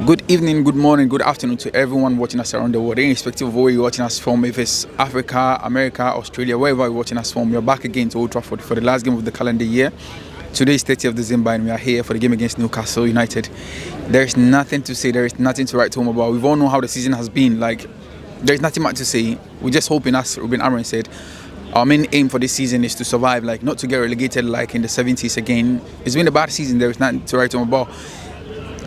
Good evening, good morning, good afternoon to everyone watching us around the world, irrespective of where you're watching us from, if it's Africa, America, Australia, wherever you're watching us from. We're back again to Old Trafford for the last game of the calendar year. Today is 30th of December and we are here for the game against Newcastle United. There's nothing to say, there is nothing to write home about. We've all known how the season has been. There's nothing much to say. We're just hoping, as Ruben Amorim said, our main aim for this season is to survive, not to get relegated like in the 70s again. It's been a bad season, there is nothing to write home about.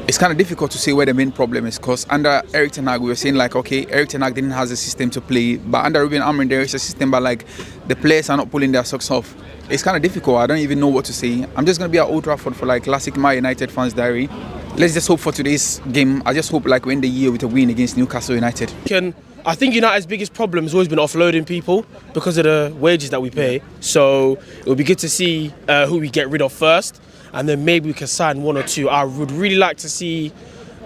It's kind of difficult to say where the main problem is, because under Erik ten Hag we were saying okay, Erik ten Hag didn't have a system to play, but under Ruben Amorim there is a system, but the players are not pulling their socks off. It's kind of difficult. I don't even know what to say. I'm just going to be at Old Trafford for classic My United fans diary. Let's just hope for today's game. I just hope we end the year with a win against Newcastle United. I think United's biggest problem has always been offloading people because of the wages that we pay. So it would be good to see who we get rid of first, and then maybe we can sign one or two. I would really like to see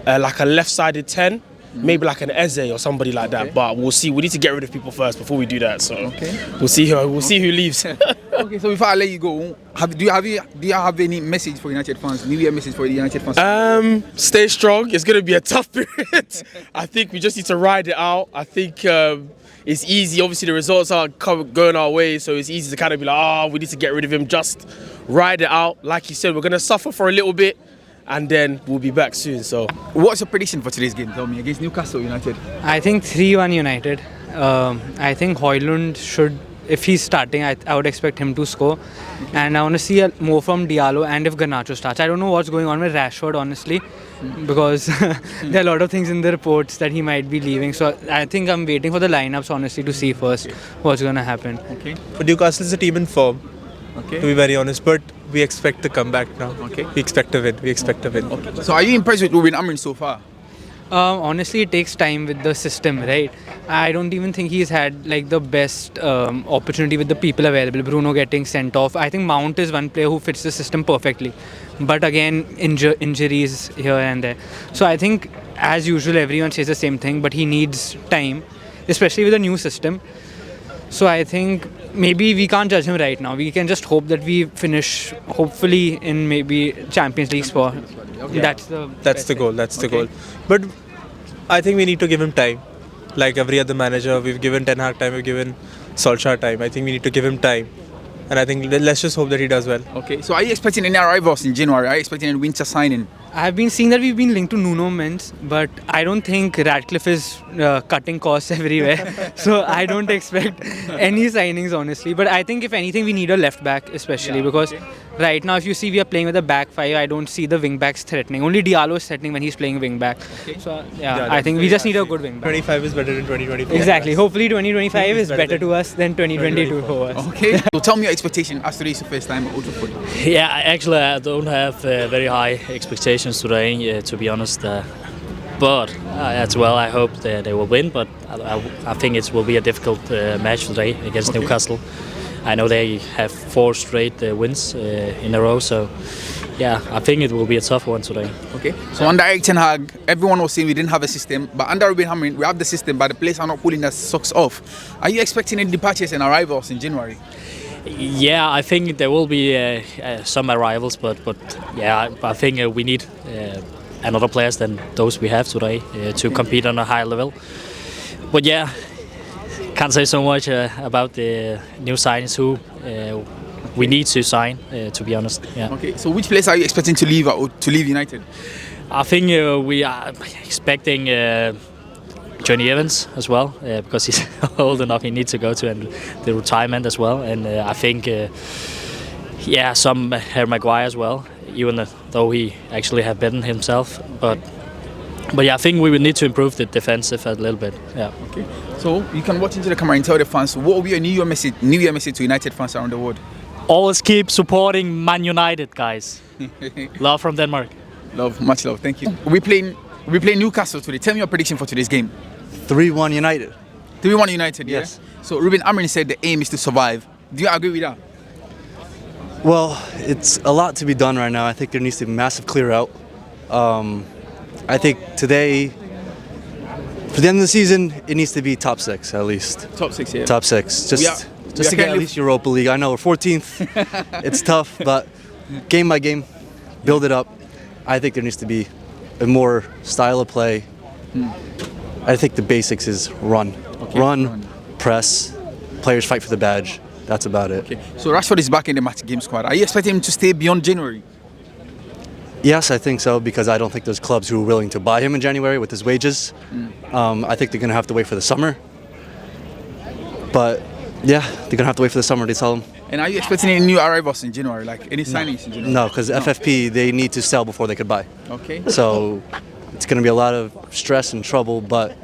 a left-sided 10, maybe an Eze or somebody like that. But we'll see. We need to get rid of people first before we do that. So we'll see who leaves. Okay, so before I let you go, do you have any message for United fans? New Year message for the United fans? Stay strong. It's going to be a tough period. I think we just need to ride it out. I think it's easy. Obviously, the results aren't going our way, so it's easy to kind of be we need to get rid of him. Just ride it out. Like you said, we're going to suffer for a little bit, and then we'll be back soon. So, what's your prediction for today's game? Tell me, against Newcastle United. I think 3-1 United. I think Højlund should. If he's starting, I would expect him to score. And I want to see more from Diallo, and if Garnacho starts. I don't know what's going on with Rashford, honestly, because there are a lot of things in the reports that he might be leaving. So I think I'm waiting for the lineups, honestly, to see first what's going to happen. Okay. But Newcastle is a team in form, to be very honest. But we expect to come back now. Okay. We expect to win. Okay. So are you impressed with Ruben Amorim so far? Honestly, it takes time with the system, right? I don't even think he's had the best opportunity with the people available. Bruno getting sent off. I think Mount is one player who fits the system perfectly. But again, injuries here and there. So I think, as usual, everyone says the same thing, but he needs time, especially with a new system. So I think maybe we can't judge him right now. We can just hope that we finish, hopefully, in maybe Champions League spot. Okay. That's the goal. But I think we need to give him time. Like every other manager, we've given Ten Hag time, we've given Solskjaer time. I think we need to give him time. And I think let's just hope that he does well. Okay, so are you expecting any arrivals in January? Are you expecting any winter signing? I've been seeing that we've been linked to Nuno Mendes, but I don't think Radcliffe is cutting costs everywhere. So I don't expect any signings, honestly. But I think if anything, we need a left back, especially because right now, if you see we are playing with a back five, I don't see the wing backs threatening. Only Diallo is threatening when he's playing wing back. Okay. So I think we just need a good wing back. 25 is better than 2024. Exactly. Hopefully 2025 is better to us than 2022 for us. Okay. So tell me your expectation as today's your first time at Old Trafford. Yeah, actually I don't have very high expectations today, to be honest. But as well, I hope that they will win. But I think it will be a difficult match today against Newcastle. I know they have 4 straight wins in a row, so yeah, I think it will be a tough one today. Okay. So under Erik ten Hag, everyone was saying we didn't have a system, but under Ruben Amorim, we have the system, but the players are not pulling their socks off. Are you expecting any departures and arrivals in January? Yeah, I think there will be some arrivals, but yeah, I think we need another players than those we have today to compete on a high level. But yeah, can't say so much about the new signings who we need to sign, to be honest. Yeah. Okay, so which players are you expecting to leave United? I think we are expecting Johnny Evans as well, because he's old enough. He needs to go to the retirement as well, and I think some Harry Maguire as well, even though he actually have beaten himself. But yeah, I think we will need to improve the defensive a little bit. Yeah. Okay. So you can watch into the camera and tell the fans what will be your New Year message to United fans around the world. Always keep supporting Man United, guys. Love from Denmark. Much love. Thank you. We play Newcastle today. Tell me your prediction for today's game. 3-1 United. 3-1 United. Yeah? Yes. So Ruben Amorim said the aim is to survive. Do you agree with that? Well, it's a lot to be done right now. I think there needs to be a massive clear out. I think today, for the end of the season, it needs to be top 6 at least. Top 6, yeah. Top 6, just to get at least Europa League. I know we're 14th. It's tough, but game by game, build it up. I think there needs to be a more style of play. I think the basics is run. Run, press, players fight for the badge. That's about it. Okay. So Rashford is back in the match game squad. Are you expecting him to stay beyond January? Yes, I think so, because I don't think there's clubs who are willing to buy him in January with his wages. I think they're going to have to wait for the summer. But yeah, they're going to have to wait for the summer to sell him. And are you expecting any new arrivals in January, like any signings in January? No, because FFP, they need to sell before they could buy. Okay. So it's going to be a lot of stress and trouble, but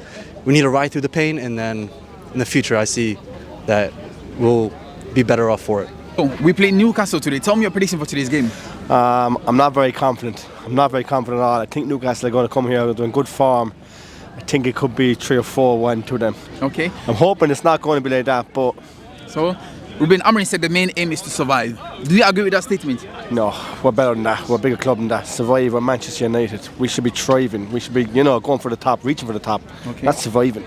we need to ride through the pain, and then in the future I see that we'll be better off for it. So we play Newcastle today. Tell me your prediction for today's game. I'm not very confident. I'm not very confident at all. I think Newcastle are going to come here doing good form. I think it could be 3 or 4-1 to them. Okay. I'm hoping it's not going to be like that, but... So, Ruben Amorim said the main aim is to survive. Do you agree with that statement? No, we're better than that. We're a bigger club than that. Survive, we're Manchester United. We should be thriving. We should be, going for the top, reaching for the top. Okay. That's surviving,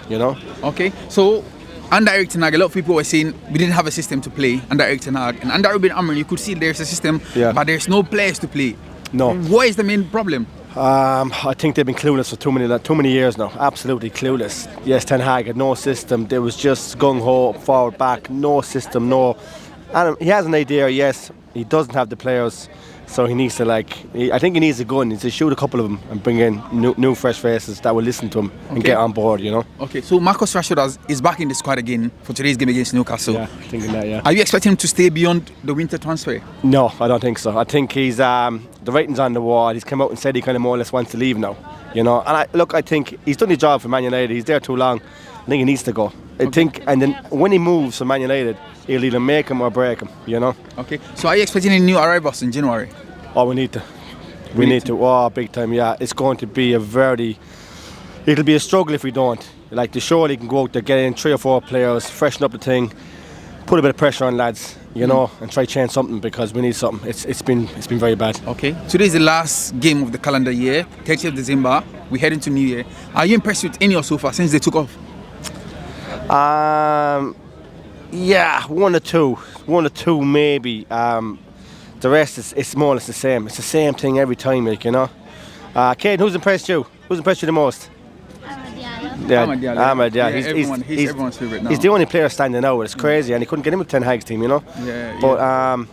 Okay. So, under Eric Ten Hag, a lot of people were saying we didn't have a system to play under Eric Ten Hag. And under Ruben Amorim, you could see there's a system, but there's no players to play. No. What is the main problem? I think they've been clueless for too many years now. Absolutely clueless. Yes, Ten Hag had no system. There was just gung-ho, forward, back, no system, no... And he has an idea, yes. He doesn't have the players, so he needs to I think he needs a gun. He needs to shoot a couple of them and bring in new fresh faces that will listen to him and get on board, Okay, so Marcus Rashford is back in the squad again for today's game against Newcastle. Yeah, thinking that, yeah. Are you expecting him to stay beyond the winter transfer? No, I don't think so. I think he's the writing's on the wall. He's come out and said he kind of more or less wants to leave now. And I think he's done his job for Man United. He's there too long. I think he needs to go. I think, and then when he moves from Man United, he'll either make him or break him. Okay. So are you expecting any new arrivals in January? Oh, we need to. We need to. Oh, big time. Yeah, it's going to be it'll be a struggle if we don't. Like, they surely can go out there, get in 3 or 4 players, freshen up the thing, put a bit of pressure on lads, and try to change something, because we need something. It's been very bad. Okay. Today is the last game of the calendar year, 30th of December. We head into New Year. Are you impressed with any so far since they took off? Yeah, 1 or 2 maybe. The rest is more or less the same. It's the same thing every time, Kate, who's impressed you? Who's impressed you the most? Amad Diallo. Amad, yeah. He's everyone's favourite now. He's the only player standing out. It's crazy, and he couldn't get in with Ten Hag's team, But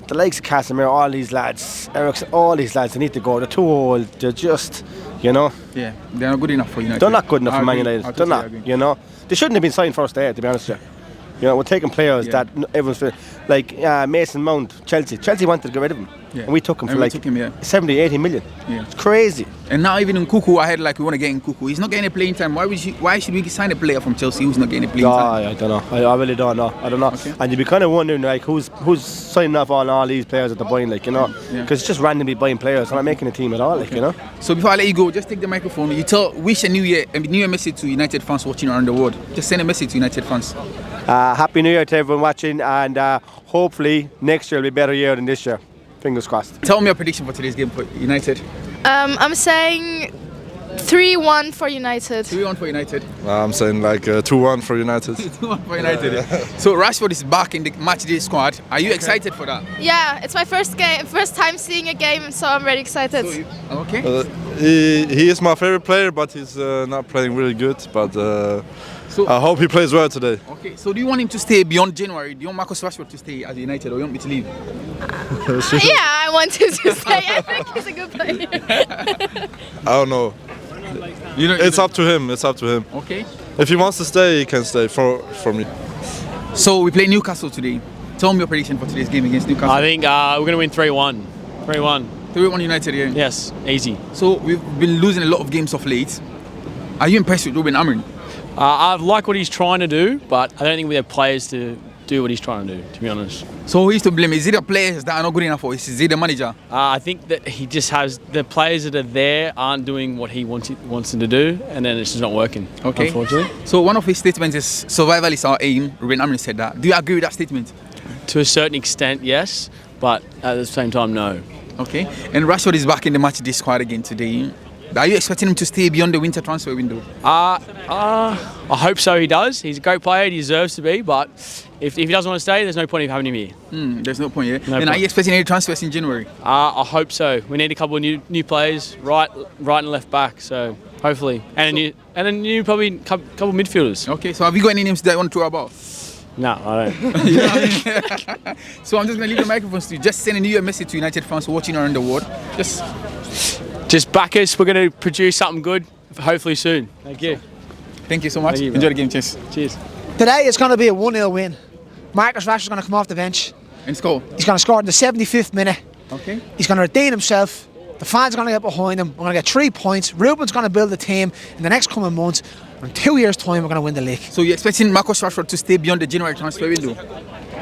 the likes of Casemiro, all these lads, Eriksen, all these lads, they need to go. They're too old. They're just, Yeah, they're not good enough for United. They're not good enough for Man United. They're not, They shouldn't have been signed first day, to be honest with you. We're taking players that everyone's like Mason Mount, Chelsea. Chelsea wanted to get rid of him, and we took him for 70, 80 million. Yeah. It's crazy. And now even in Nkunku, I heard we want to get in Nkunku. He's not getting a playing time. Why should we sign a player from Chelsea who's not getting a playing time? I don't know. I really don't know. I don't know. Okay. And you'd be kind of wondering who's signing off on all these players that they're buying, because it's just randomly buying players. They're not making a team at all, So before I let you go, just take the microphone. You wish a New Year message to United fans watching around the world. Just send a message to United fans. Happy New Year to everyone watching, and hopefully next year will be a better year than this year. Fingers crossed. Tell me your prediction for today's game for United. I'm saying 3-1 for United. 3-1 for United. I'm saying 2-1 for United. 2-1 for United. Yeah. So Rashford is back in the matchday squad. Are you excited for that? Yeah, it's my first time seeing a game, so I'm very excited. Okay. He is my favorite player, but he's not playing really good. But I hope he plays well today. Okay. So do you want him to stay beyond January? Do you want Marcus Rashford to stay at United, or you want me to leave? Yeah, I want him to stay. I think he's a good player. I don't know. It's up to him. It's up to him. Okay. If he wants to stay, he can stay for me. So we play Newcastle today. Tell me your prediction for today's game against Newcastle. I think we're going to win 3-1. 3-1. 3-1 United, yeah? Yes, easy. So we've been losing a lot of games of late. Are you impressed with Ruben Amorim? I like what he's trying to do, but I don't think we have players to do what he's trying to do, to be honest. So who is to blame? Is it the players that are not good enough, or is it the manager? I think that he just has the players that are there aren't doing what he wants them to do, and then it's just not working. Okay. Unfortunately. So one of his statements is survival is our aim. Ruben Amorim said that. Do you agree with that statement? To a certain extent, yes, but at the same time, no. Okay. And Rashford is back in the match this squad again today. Are you expecting him to stay beyond the winter transfer window? I hope so. He does. He's a great player. He deserves to be. But if he doesn't want to stay, there's no point in having him here. There's no point, yeah. No and point. are you expecting any transfers in January? I hope so. We need a couple of new players, right and left back. So hopefully, and a new probably couple of midfielders. Okay. So have you got any names that you want to throw about? No, I don't. You know what I mean? So I'm just gonna leave the microphones to you. Just send a New Year message to United fans watching around the world. Just back us. We're going to produce something good, hopefully soon. Thank you. Thank you so much. Thank you, Enjoy the game. Cheers. Cheers. Today it's going to be a 1-0 win. Marcus Rashford's going to come off the bench. And score. He's going to score in the 75th minute. Okay. He's going to redeem himself. The fans are going to get behind him. We're going to get 3 points. Ruben's going to build a team in the next coming months. In 2 years' time, we're going to win the league. So you're expecting Marcus Rashford to stay beyond the January transfer window?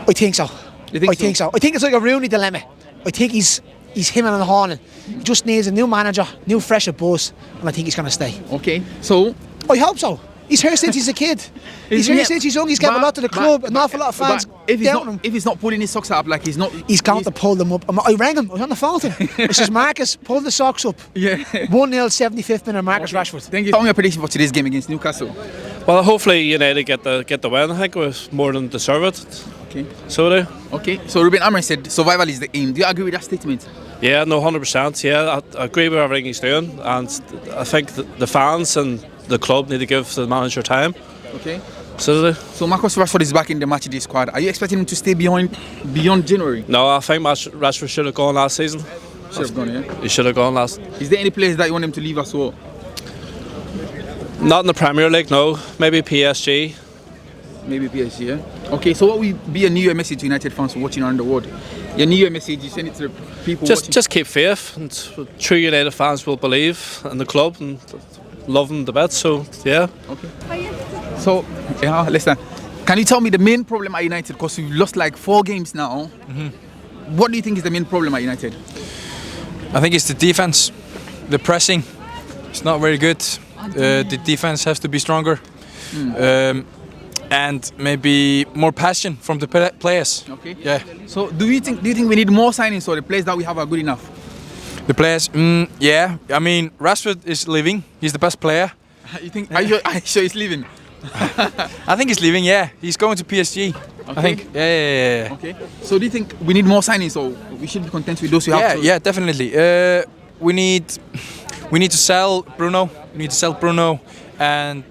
I think so. You think I think so. I think it's like a Rooney dilemma. I think he's him and Haaland. He just needs a new manager, new fresher buzz, and I think he's going to stay. Okay. So I hope so. He's here since he's a kid. He's here since he's young. He's given a lot to the club. An awful lot of fans if doubting him. he's not pulling his socks up, like he's not... He's going to pull them up. I rang him. I was on the phone to him. I says, Marcus, pull the socks up. Yeah. 1-0, 75th minute, Marcus Rashford. Thank you. Tell me your prediction for today's game against Newcastle. Well, hopefully United get the win. I think it was more than deserve it. Okay. So do. Okay. So Ruben Amorim said survival is the aim. Do you agree with that statement? Yeah, no, 100%. Yeah, I agree with everything he's doing, and I think the fans and the club need to give the manager time. Okay. So Marcus Rashford is back in the matchday squad. Are you expecting him to stay beyond January? No, I think Rashford should have gone last season. Should have gone, yeah. He should have gone last. Is there any players that you want him to leave as well? Not in the Premier League, no. Maybe PSG. Maybe PSG, yeah. Okay, so what will be a New Year message to United fans watching around the world? Your New Year message, you send it to the people watching? Just keep faith, and true United fans will believe in the club and love them the best. So yeah. Okay. So yeah, listen. Can you tell me the main problem at United? Because we've lost like 4 games now. What do you think is the main problem at United? I think it's the defense, the pressing. It's not very good. The defense has to be stronger, and maybe more passion from the players. Okay. Yeah. So do you think we need more signings, or the players that we have are good enough? The players, yeah. I mean, Rashford is leaving. He's the best player. You think? Are you sure he's leaving? I think he's leaving. Yeah, he's going to PSG. Okay. I think. Yeah. Okay. So do you think we need more signings, or we should be content with those we have? Yeah, definitely. We need to sell Bruno. We need to sell Bruno, and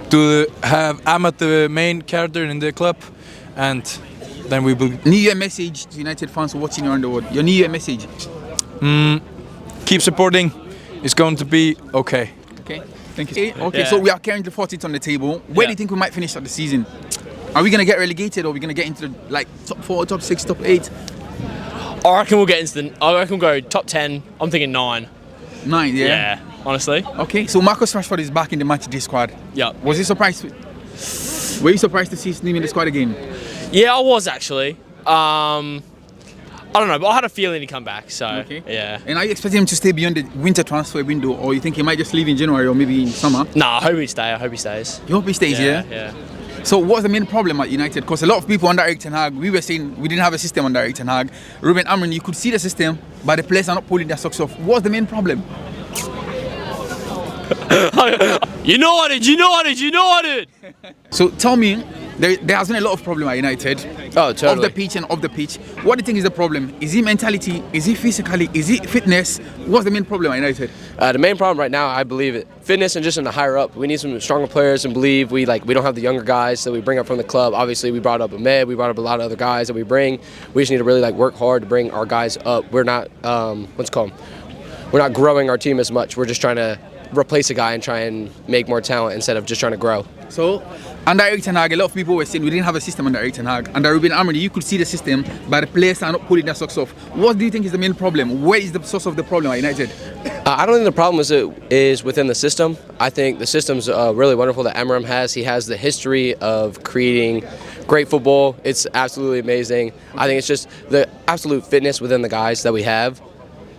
to have Ahmed the main character in the club, and then we will. New Year message to United fans watching around the world. Your New Year message. Keep supporting. It's going to be okay. Okay. Thank you. Okay. So we are currently 40th on the table. Where do you think we might finish at the season? Are we going to get relegated, or are we going to get into the top 4, top 6, top 8? I reckon we'll get into I reckon we'll go top 10. I'm thinking 9. 9, yeah? Yeah, honestly. Okay, so Marcus Rashford is back in the matchday squad. Yeah. Was you surprised? Were you surprised to see his name in the squad again? Yeah, I was actually. I don't know, but I had a feeling he'd come back, so okay. Yeah. And are you expecting him to stay beyond the winter transfer window, or you think he might just leave in January or maybe in summer? Nah, I hope he stays. You hope he stays, yeah? Yeah. So what's the main problem at United? Because a lot of people under Erik ten Hag, we were saying we didn't have a system under Erik ten Hag. Ruben Amorim, you could see the system, but the players are not pulling their socks off. What's the main problem? You know it. So tell me, there has been a lot of problem at United. Oh, totally. Off the pitch and off the pitch. What do you think is the problem? Is it mentality? Is it physically? Is it fitness? What's the main problem at United? The main problem right now, I believe it, fitness and just in the higher up. We need some stronger players and believe we don't have the younger guys that we bring up from the club. Obviously, we brought up Ahmed, we brought up a lot of other guys that we bring. We just need to really work hard to bring our guys up. We're not we're not growing our team as much. We're just trying to replace a guy and try and make more talent instead of just trying to grow. So, under Erik ten Hag, a lot of people were saying we didn't have a system under Erik ten Hag. Under Ruben Amorim, you could see the system, but the players are not pulling their socks off. What do you think is the main problem? Where is the source of the problem at United? I don't think the problem is within the system. I think the system's really wonderful that Amorim has. He has the history of creating great football. It's absolutely amazing. I think it's just the absolute fitness within the guys that we have.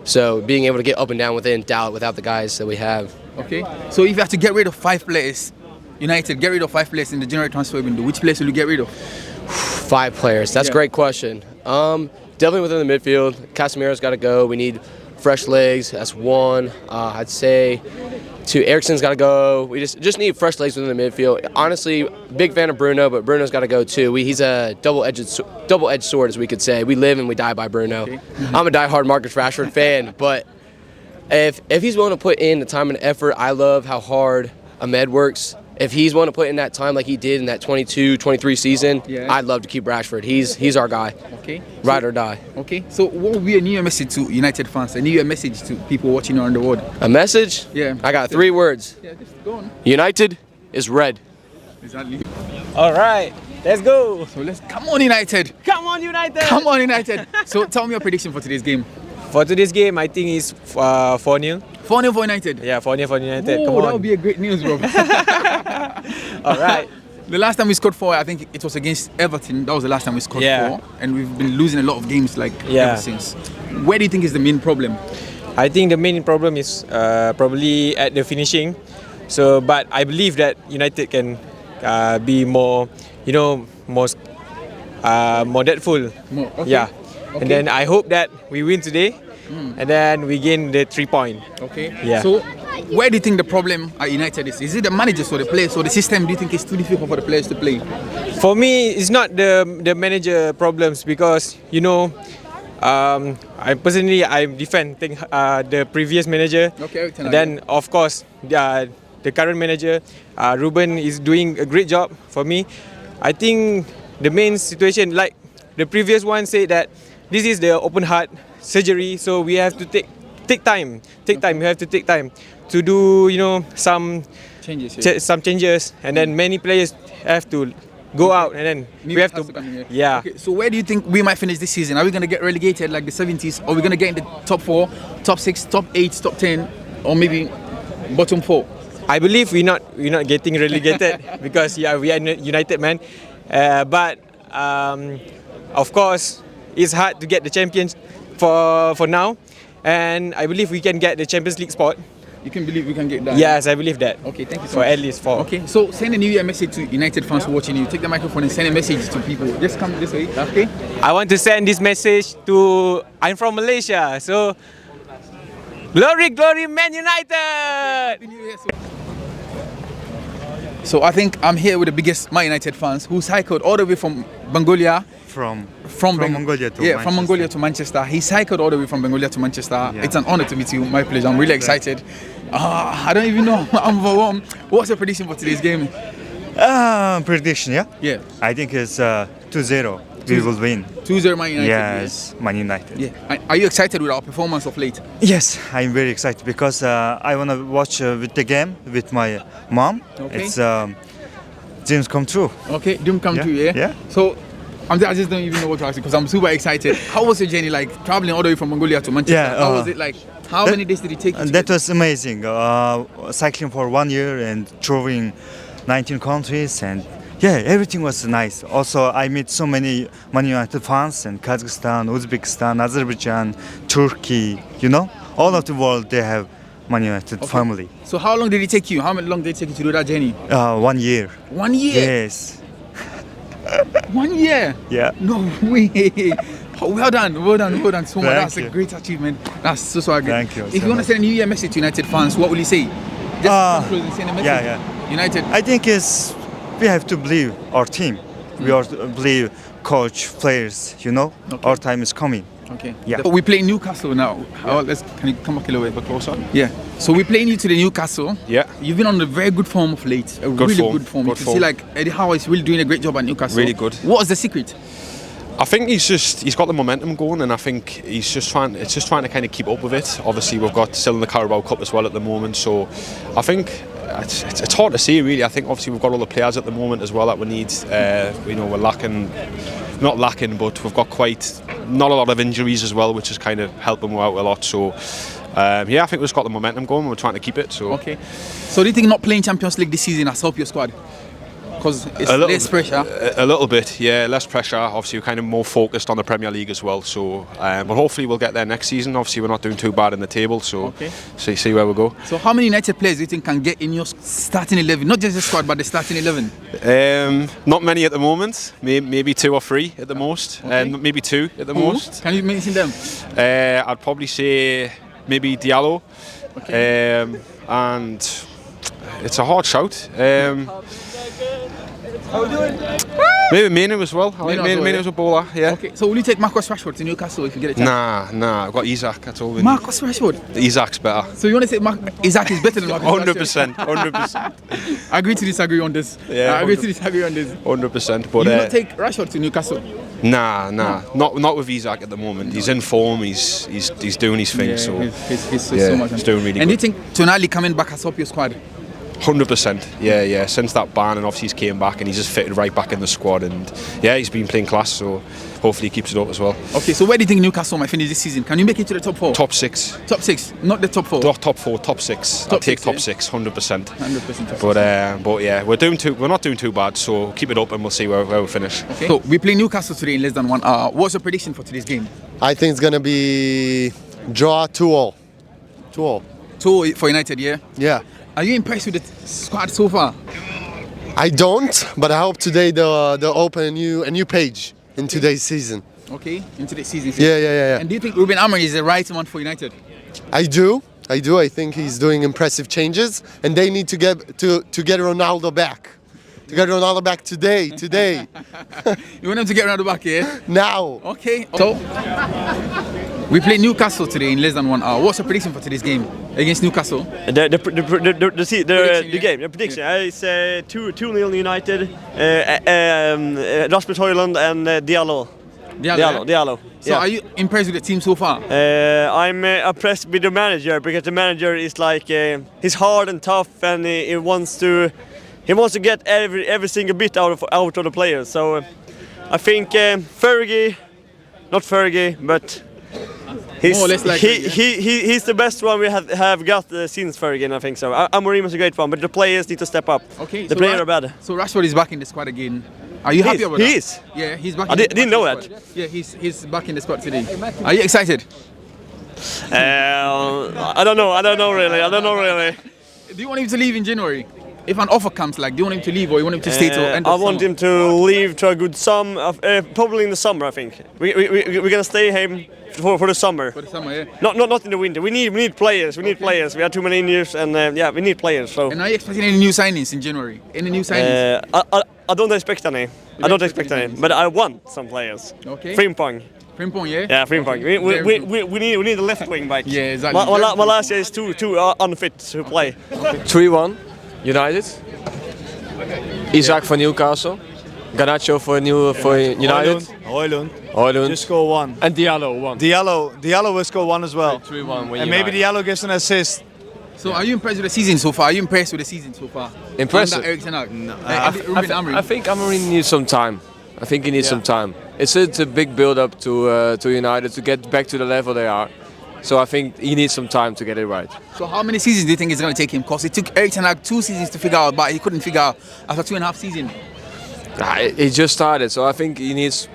So being able to get up and down without the guys that we have. Okay. So if you have to get rid of 5 players, United get rid of 5 players in the January transfer window, which players will you get rid of? 5 players. That's a great question. Definitely within the midfield. Casemiro's got to go. We need fresh legs. That's one. I'd say 2. Ericsson's got to go. We just need fresh legs within the midfield. Honestly, big fan of Bruno, but Bruno's got to go too. He's a double-edged sword, as we could say. We live and we die by Bruno. Okay. I'm a diehard Marcus Rashford fan, but if he's willing to put in the time and effort, I love how hard Ahmed works. If he's willing to put in that time like he did in that 22-23 season, I'd love to keep Rashford. He's our guy. Okay. Ride or die. Okay. So what would be a New Year message to United fans? A New Year message to people watching around the world? A message? Yeah. I got 3 words. Yeah, just go on. United is red. Exactly. All right. Let's go. So come on, United. Come on, United. Come on, United. So tell me your prediction for today's game. For today's game, I think it's 4-0. 4-0 for United? Yeah, 4-0 for United. Ooh, come on. That would be a great news, bro. All right. The last time we scored 4, I think it was against Everton. That was the last time we scored 4. And we've been losing a lot of games ever since. Where do you think is the main problem? I think the main problem is probably at the finishing. So, but I believe that United can be more, more deadful. Okay. Yeah. Okay. And then I hope that we win today, and then we gain the 3 points. Okay. Yeah. So, where do you think the problem at United is? Is it the managers or the players or the system? Do you think it's too difficult for the players to play? For me, it's not the manager problems because I personally defend the previous manager. Okay. And then of course the current manager, Ruben, is doing a great job for me. I think the main situation, like the previous one said that this is the open heart surgery, so we have to take time. We have to take time to do some changes, and then many players have to go out, and then we have to. Yeah. Okay, so where do you think we might finish this season? Are we going to get relegated like the 70s? Or are we going to get in the top 4, top 6, top 8, top 10, or maybe bottom 4? I believe we're not getting relegated because we are United, man. But of course, it's hard to get the champions for now, and I believe we can get the Champions League spot. You can believe we can get that? Yes, I believe that. Okay, thank you so for much. At least 4. Okay, so send a New Year message to United fans watching you. Take the microphone and send a message to people. Just come this way, okay? I want to send this message to. I'm from Malaysia, so glory, glory, Man United! So I think I'm here with the biggest Man United fans who cycled all the way from Mongolia. From Mongolia to Manchester. From Mongolia to Manchester. He cycled all the way from Mongolia to Manchester. Yeah. It's an honor to meet you. My pleasure. I'm really excited. I don't even know. I'm overwhelmed. What's your prediction for today's game? Prediction, yeah? Yeah. I think it's 2-0. We will win. 2-0 Man United. Yes, Man United. Yeah. Are you excited with our performance of late? Yes, I'm very excited because I want to watch with the game with my mom. Okay. It's dreams come true. Okay, dream come true, yeah? Yeah. So I just don't even know what to ask you because I'm super excited. How was your journey like traveling all the way from Mongolia to Manchester? Yeah, how was it like? How many days did it take you? That was amazing. Cycling for 1 year and touring 19 countries, and yeah, everything was nice. Also, I met so many Man United fans in Kazakhstan, Uzbekistan, Azerbaijan, Turkey. All of the world they have Man United family. So how long did it take you? How long did it take you to do that journey? 1 year. 1 year? Yes. 1 year? Yeah. No way. Well done so much. That's you. a great achievement. That's so good. Thank you. If you want to send a New Year message to United fans, what will you say? Just close and send a message. Yeah. United. I think we have to believe our team. We have to believe coach, players. Our time is coming. Okay. Yeah. We play Newcastle now. Can you come back a little bit closer? Yeah. So we're playing you to the Newcastle. Yeah. You've been on a very good form of late. Good form. You can see like Eddie Howe is really doing a great job at Newcastle. Really good. What is the secret? I think he's got the momentum going, and I think he's just trying to kind of keep up with it. Obviously, we've got still in the Carabao Cup as well at the moment, so I think it's hard to say really. I think obviously we've got all the players at the moment as well that we need. We're not lacking, but we've got not a lot of injuries as well, which is kind of helping out a lot. So I think we've just got the momentum going. We're trying to keep it. So okay. So do you think not playing Champions League this season has helped your squad? Because it's less pressure. A little bit, yeah, less pressure. Obviously, we're kind of more focused on the Premier League as well. So, but hopefully we'll get there next season. Obviously, we're not doing too bad in the table, so see where we go. So, how many United players do you think can get in your starting 11? Not just the squad, but the starting 11. Not many at the moment. Maybe 2 or 3 at the most. Maybe 2 at the most. Can you mention them? I'd probably say maybe Diallo, and it's a hard shout. Maybe Manu as well. I like Manu as a bowler. Yeah. Okay, so will you take Marcus Rashford to Newcastle if you get a chance? Nah. I've got Isaac. That's all we need. Marcus Rashford. Isaac's better. So you want to say Isaac is better than Marcus 100%. 100%. I agree to disagree on this. Yeah, I agree to disagree on this. 100%. You But will not take Rashford to Newcastle? Nah. Not with Isaac at the moment. He's in form. He's doing his thing. Yeah, so he's so much. he's doing really and good. do you think Tonali coming back has helped your squad? 100%. Yeah. Since that ban, and obviously he's came back and he's just fitted right back in the squad, and yeah, he's been playing class. So hopefully he keeps it up as well. Okay, so where do you think Newcastle might finish this season? Can you make it to the top 4? Top 6. Top 6, not the top 4. Not top 4, top 6. I'll take top 6, 100%. 100%. But yeah, we're not doing too bad. So keep it up, and we'll see where we finish. Okay. So we play Newcastle today in less than 1 hour. What's your prediction for today's game? I think it's gonna be draw 2-all. 2-all. 2-all for United, yeah? Yeah. Are you impressed with the squad so far? I don't, but I hope today they'll open a new page in today's season. Okay, in today's season. Yeah. And do you think Ruben Amorim is the right man for United? I do. I think he's doing impressive changes, and they need to get Ronaldo back. To get Ronaldo back today. You want him to get Ronaldo back, yeah? Now. Okay. So we play Newcastle today in less than 1 hour. What's your prediction for today's game against Newcastle? The prediction. I say 2-0 United. Rasmus Højlund and Diallo. Diallo. So are you impressed with the team so far? I'm impressed with the manager, because the manager is like he's hard and tough, and he wants to get every single bit out of the players. So I think Fergie, not Fergie, but he's the best one we have got since Fergie, I think so. Amorim is a great one, but the players need to step up. Okay, the players are bad. So Rashford is back in the squad again. Are you happy about that? He is. Yeah, he's back. I didn't know that. Yeah, he's back in the squad today. Are you excited? I don't know really. Do you want him to leave in January? If an offer comes, do you want him to leave or you want him to stay till end of I want him to leave to a good summer, probably in the summer. I think we're gonna stay him for the summer. For the summer, yeah. Not in the winter. We need players. We need players. We have too many injuries, and we need players. So. And are you expecting any new signings in January? Any new signings? I don't expect any. But I want some players. Okay. Frimpong, yeah. Yeah, Frimpong. We need a left wing back. Yeah, exactly. Malaysia is too unfit to play. 3-1 United. Isaac for Newcastle. Garnacho for United. Højlund. Just score 1. And Diallo 1. Diallo will score 1 as well. 3-1 And maybe Diallo gives an assist. So are you impressed with the season so far? Impressed? Under Eric Ten Hag? I think Amorim needs some time. Some time. It's a big build-up to United to get back to the level they are. So I think he needs some time to get it right. So how many seasons do you think it's going to take him? Because it took Eric Ten Hag 2 seasons to figure out, but he couldn't figure out after 2.5 seasons. He just started, so I think he needs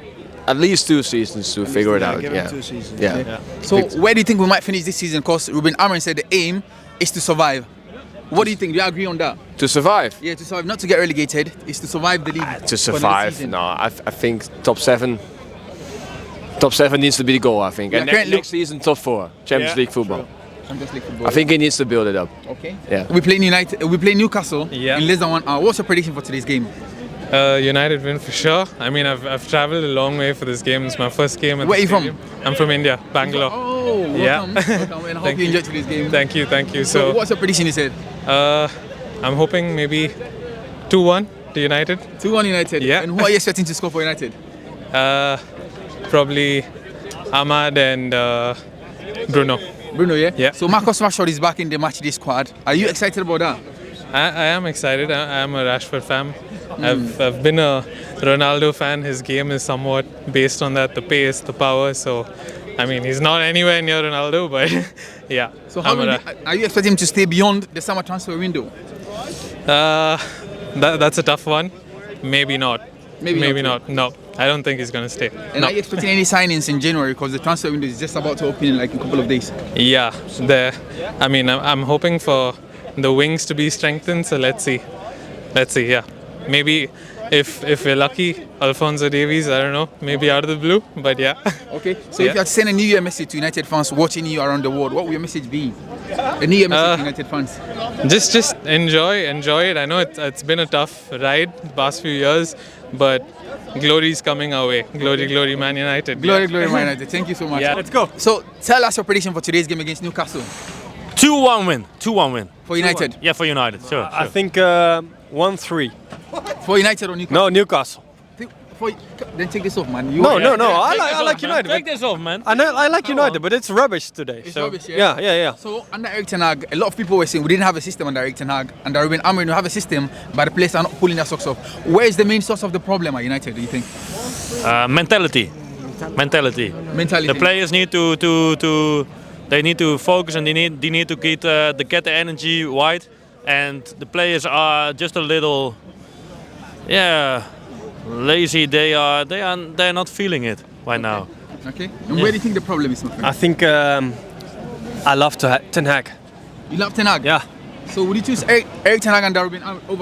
at least 2 seasons to figure it out. Give him 2 seasons. Yeah. So where do you think we might finish this season? Because Ruben Amorim said the aim is to survive. What do you think? Do you agree on that? To survive? Yeah, to survive, not to get relegated. It's to survive the league. To survive? No, I think top 7. Top 7 needs to be the goal, I think. And next season, top 4, Champions League football. I think he needs to build it up. Okay. Yeah. We play Newcastle in less than 1 hour. What's your prediction for today's game? United win for sure. I mean, I've travelled a long way for this game. It's my first game at Where the are you stadium. I'm from India, Bangalore. Oh, welcome. Yeah. Welcome, and I hope you enjoyed today's game. Thank you. So what's your prediction, you said? I'm hoping maybe 2-1 to United. 2-1 United? Yeah. And who are you expecting to score for United? Probably Ahmad and Bruno. Bruno, yeah? Yeah. So Marcus Rashford is back in the matchday squad. Are you excited about that? I am excited. I am a Rashford fan. I've been a Ronaldo fan. His game is somewhat based on that, the pace, the power. So, I mean, he's not anywhere near Ronaldo, but yeah. So are you expecting him to stay beyond the summer transfer window? That's a tough one. Maybe not. Maybe not. No, I don't think he's going to stay. And are you expecting any signings in January? Because the transfer window is just about to open in like a couple of days. Yeah, I mean, I'm hoping for the wings to be strengthened. So let's see. Yeah, maybe if we're lucky, Alphonso Davies, I don't know, maybe out of the blue, but yeah. Okay, so if you had to send a New Year message to United fans watching you around the world, what would your message be? A New Year message to United fans? Just enjoy it. I know it's been a tough ride the past few years, but glory's coming our way. Glory, Man United. Glory, Man United. Thank you so much. Yeah. Let's go. So tell us your prediction for today's game against Newcastle. 2-1 win. 2-1 win. For United? Yeah, for United. Sure. I think 1-3. For United or Newcastle? No, Newcastle. Then take this off, man. No. I like United. Take this off, man. I like United, but it's rubbish today. It's so rubbish, yeah? Yeah. So under Erik ten Hag, a lot of people were saying we didn't have a system under Erik ten Hag, and Ruben Amorim, we have a system, but the players are not pulling their socks off. Where is the main source of the problem at United, do you think? Mentality. The players need they need to focus, and they need to get the energy wide, and the players are just a little, lazy. They're not feeling it right now. Okay. And where do you think the problem is, my friend? I think I love Ten Hag. You love Ten Hag? Yeah. So would you choose Erik ten Hag and over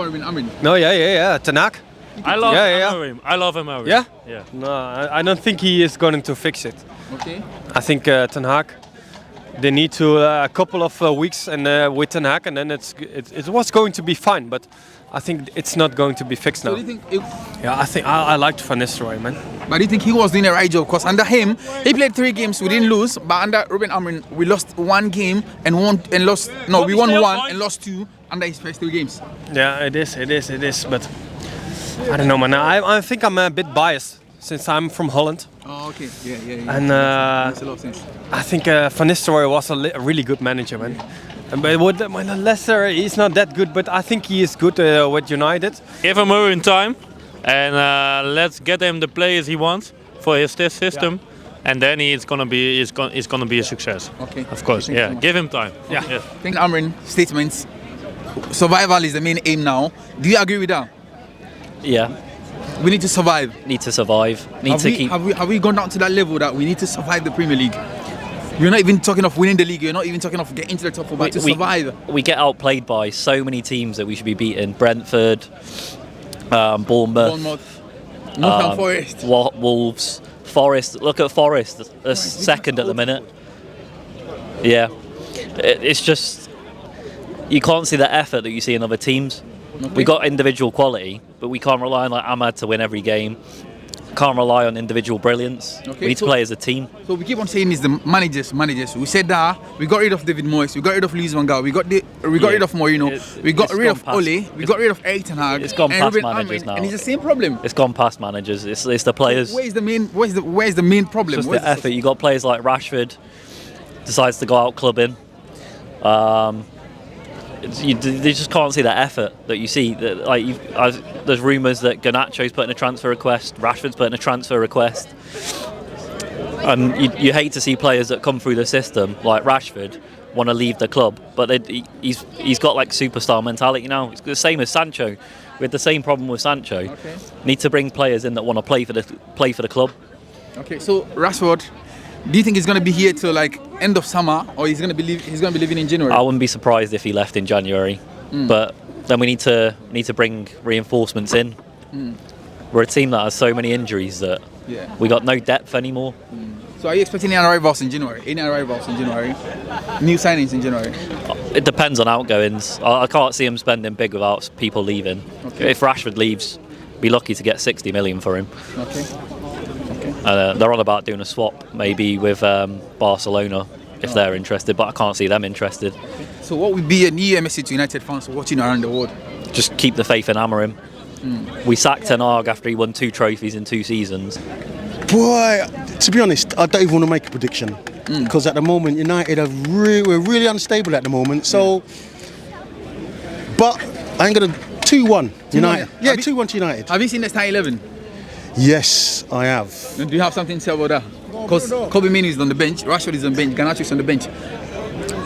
Ruben Amorim? No, yeah. Ten Hag. I love Amorim. I love Amorim. Yeah? Yeah. No, I don't think he is going to fix it. Okay. I think Ten Hag, they need to a couple of weeks and with Ten Hag, and then it was going to be fine, but I think it's not going to be fixed now. So do you think I think I liked Van Nistelrooy, man. But do you think he was doing the right job? Because under him, he played 3 games, we didn't lose. But under Ruben Amorim, we lost 1 game and won and lost. No, we won 1 and lost 2 under his first 3 games. Yeah, it is. But I don't know, man. I think I'm a bit biased since I'm from Holland. Oh, okay. Yeah. And makes a lot of sense. I think Van Nistelrooy was a really good manager, man. But with Leicester, he's not that good, but I think he is good with United. Give him more in time, and let's get him the players he wants for his system, and then he's gonna be a success. Okay. Of course, Thank you yeah. so much. Give him time. Yeah. I think Amorim statements. Survival is the main aim now. Do you agree with that? Yeah. We need to survive. Need to survive. Have we gone down to that level that we need to survive the Premier League? You're not even talking of winning the league. You're not even talking of getting to the top 4, but to survive. We get outplayed by so many teams that we should be beating. Brentford, Bournemouth, Nottingham Forest, Wolves, Forest. Look at Forest. They're second at the minute. Yeah, it's just you can't see the effort that you see in other teams. Okay. We got individual quality, but we can't rely on like Ahmad to win every game. Can't rely on individual brilliance. Okay, we need to play as a team. So we keep on saying is the managers. We said that we got rid of David Moyes, we got rid of Luis van Gaal, we got rid of Mourinho, we got rid of Ole, we got rid of Erik ten Hag. It's gone past Ruben managers Amorim, now. and it's the same problem. It's gone past managers. It's the players. Where's the main problem? It's just the effort. You got players like Rashford decides to go out clubbing. They just can't see that effort that you see. There's rumours that Garnacho's putting a transfer request, Rashford's putting a transfer request, and you hate to see players that come through the system like Rashford want to leave the club, but he's got like superstar mentality now. It's the same as Sancho. We had the same problem with Sancho. Okay. Need to bring players in that want to play for the club. Okay, so Rashford, do you think he's going to be here till like end of summer, or he's going to be leaving in January? I wouldn't be surprised if he left in January, but then we need to bring reinforcements in. We're a team that has so many injuries that we got no depth anymore. So are you expecting any arrivals in January? New signings in January? It depends on outgoings. I can't see him spending big without people leaving. Okay. If Rashford leaves, be lucky to get 60 million for him. Okay. They're on about doing a swap, maybe with Barcelona, if they're interested, but I can't see them interested. So what would be a New Year message to United fans watching around the world? Just keep the faith in Amorim. We sacked Ten Hag after he won 2 trophies in 2 seasons. Boy, to be honest, I don't even want to make a prediction because at the moment United we're really unstable at the moment. So, but I'm gonna 2-1 United. Yeah, 2-1 to United. Have you seen the starting 11? Yes, I have. Do you have something to say about that? Because Kobe Mainoo is on the bench, Rashford is on the bench, Garnacho is on the bench.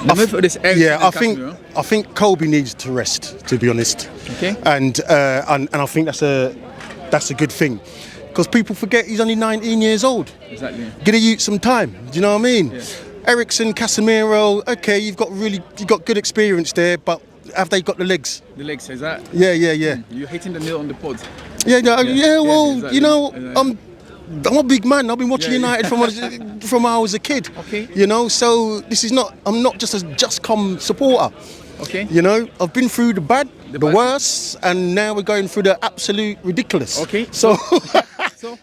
I think Kobe needs to rest, to be honest. Okay. And I think that's a good thing, because people forget he's only 19 years old. Exactly. Get a youth some time. Do you know what I mean? Yeah. Eriksen, Casemiro. Okay, you've got good experience there, but have they got the legs? The legs, is that? Yeah. You're hitting the nail on the pod. Yeah. Well, exactly. you know, I'm a big man. I've been watching United from when I was a kid. Okay. You know, so this is not. I'm not just a just come supporter. Okay. You know, I've been through the bad, the worst, and now we're going through the absolute ridiculous. Okay. So,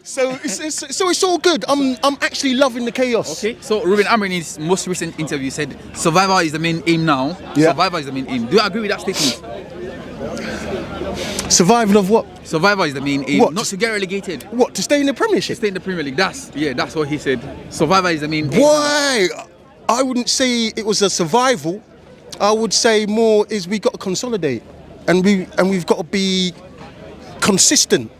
so it's all good. I'm actually loving the chaos. Okay. So Ruben Amorim in his most recent interview said survival is the main aim now. Yeah. Survival is the main aim. Do you agree with that statement? Survival of what? Survival is the main aim. What? Not to get relegated. What? To stay in the Premiership? To stay in the Premier League. That's what he said. Survival is the main aim. Why? I wouldn't say it was a survival. I would say more is we got to consolidate, and we've got to be consistent.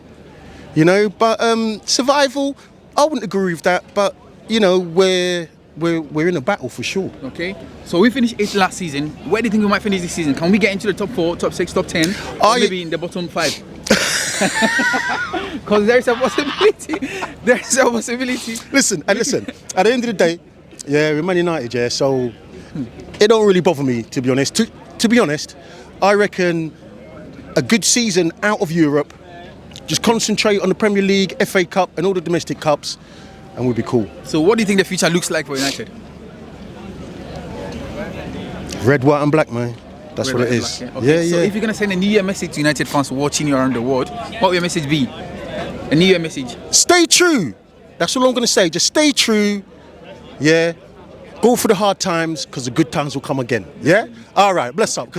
You know, but survival, I wouldn't agree with that. But you know, we're in a battle for sure. Okay. So we finished 8th last season. Where do you think we might finish this season? Can we get into the top 4, top 6, top 10, or maybe in the bottom 5? Because there is a possibility. There is a possibility. Listen. At the end of the day, we're Man United, yeah. So it don't really bother me, to be honest. To be honest, I reckon a good season out of Europe. Just concentrate on the Premier League, FA Cup, and all the domestic cups, and we'll be cool. So what do you think the future looks like for United? Red, white, and black, man. That's what it is. Black, okay. So if you're gonna send a New Year message to United fans watching you around the world, what will your message be? A New Year message. Stay true. That's all I'm gonna say. Just stay true. Yeah. Go for the hard times, because the good times will come again. Yeah. All right. Bless up.